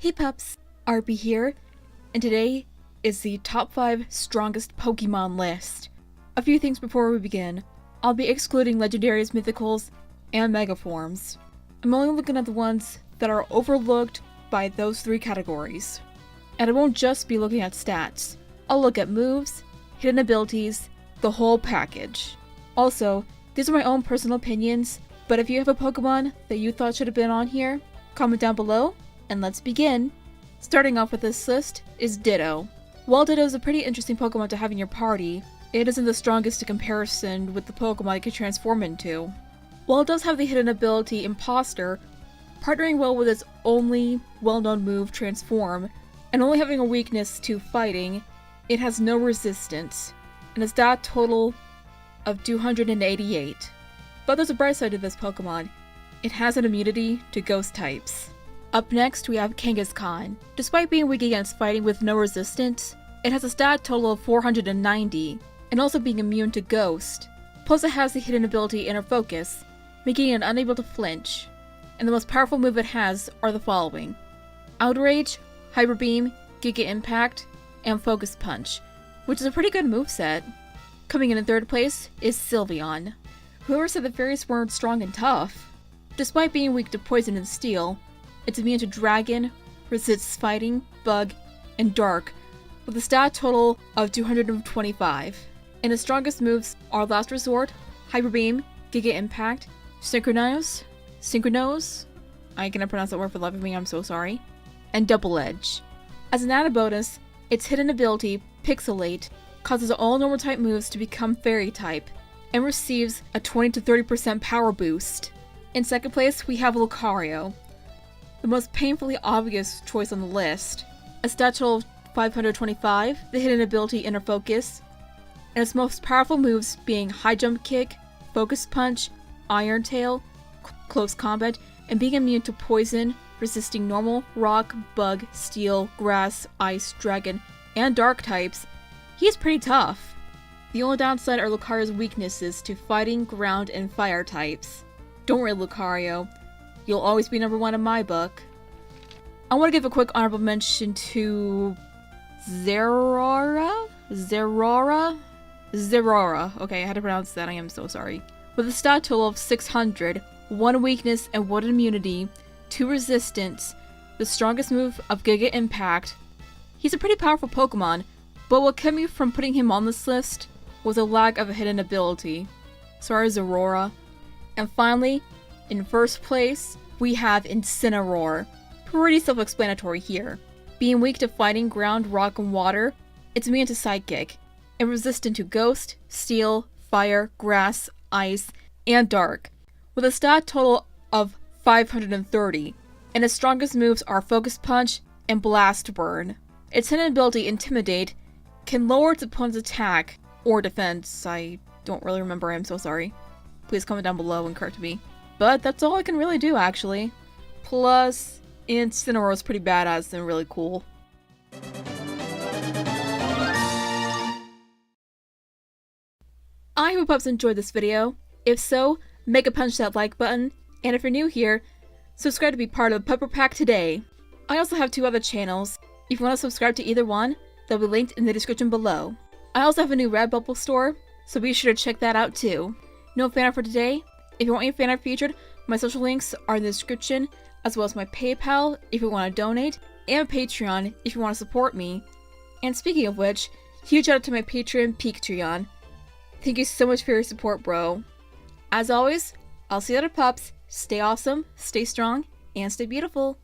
Hey pups, RP here, and today is the top 5 strongest Pokemon list. A few things before we begin. I'll be excluding legendaries, mythicals, and megaforms. I'm only looking at the ones that are overlooked by those 3 categories. And I won't just be looking at stats. I'll look at moves, hidden abilities, the whole package. Also, these are my own personal opinions, but if you have a Pokemon that you thought should have been on here, comment down below, and let's begin. Starting off with this list is Ditto. While Ditto is a pretty interesting Pokemon to have in your party, it isn't the strongest in comparison with the Pokemon it can transform into. While it does have the hidden ability Imposter, partnering well with its only well-known move Transform, and only having a weakness to fighting, it has no resistance, and a stat total of 288. But there's a bright side to this Pokemon. It has an immunity to ghost types. Up next, we have Kangaskhan. Despite being weak against fighting with no resistance, it has a stat total of 490, and also being immune to ghost. Plus it has the hidden ability Inner Focus, making it unable to flinch. And the most powerful move it has are the following: Outrage, Hyper Beam, Giga Impact, and Focus Punch, which is a pretty good moveset. Coming in third place is Sylveon. Whoever said the fairies weren't strong and tough? Despite being weak to poison and steel, it's immune to dragon, resists fighting, bug, and dark, with a stat total of 225. And its strongest moves are Last Resort, Hyper Beam, Giga Impact, Synchronose, I cannot pronounce that word for the life of me, I'm so sorry, and Double Edge. As an added bonus, its hidden ability, Pixelate, causes all normal type moves to become fairy type, and receives a 20 to 30% power boost. In second place, we have Lucario, the most painfully obvious choice on the list. A stat total of 525, the hidden ability Inner Focus, and its most powerful moves being High Jump Kick, Focus Punch, Iron Tail, Close Combat, and being immune to poison, resisting normal, rock, bug, steel, grass, ice, dragon, and dark types. He's pretty tough. The only downside are Lucario's weaknesses to fighting, ground, and fire types. Don't worry, Lucario. You'll always be number 1 in my book. I want to give a quick honorable mention to Zeraora? Okay, I had to pronounce that, I am so sorry. With a stat total of 600, 1 weakness and 1 immunity, 2 resistance, the strongest move of Giga Impact. He's a pretty powerful Pokemon, but what kept me from putting him on this list was a lack of a hidden ability. Sorry, Zeraora. And finally, in first place, we have Incineroar. Pretty self-explanatory here. Being weak to fighting, ground, rock, and water, it's immune to Psychic, and resistant to ghost, steel, fire, grass, ice, and dark, with a stat total of 530, and its strongest moves are Focus Punch and Blast Burn. Its hidden ability, Intimidate, can lower its opponent's attack or defense. I don't really remember, I'm so sorry. Please comment down below and correct me. But that's all I can really do, actually. Plus, Incineroar is pretty badass and really cool. I hope pups enjoyed this video. If so, make a punch that like button, and if you're new here, subscribe to be part of the Pupper Pack today. I also have 2 other channels. If you want to subscribe to either one, they'll be linked in the description below. I also have a new Redbubble store, so be sure to check that out too. No fan art for today. If you want your fan art featured, my social links are in the description, as well as my PayPal if you want to donate, and Patreon if you want to support me. And speaking of which, huge shout out to my patron, Peaktreon. Thank you so much for your support, bro. As always, I'll see you later, pups. Stay awesome, stay strong, and stay beautiful.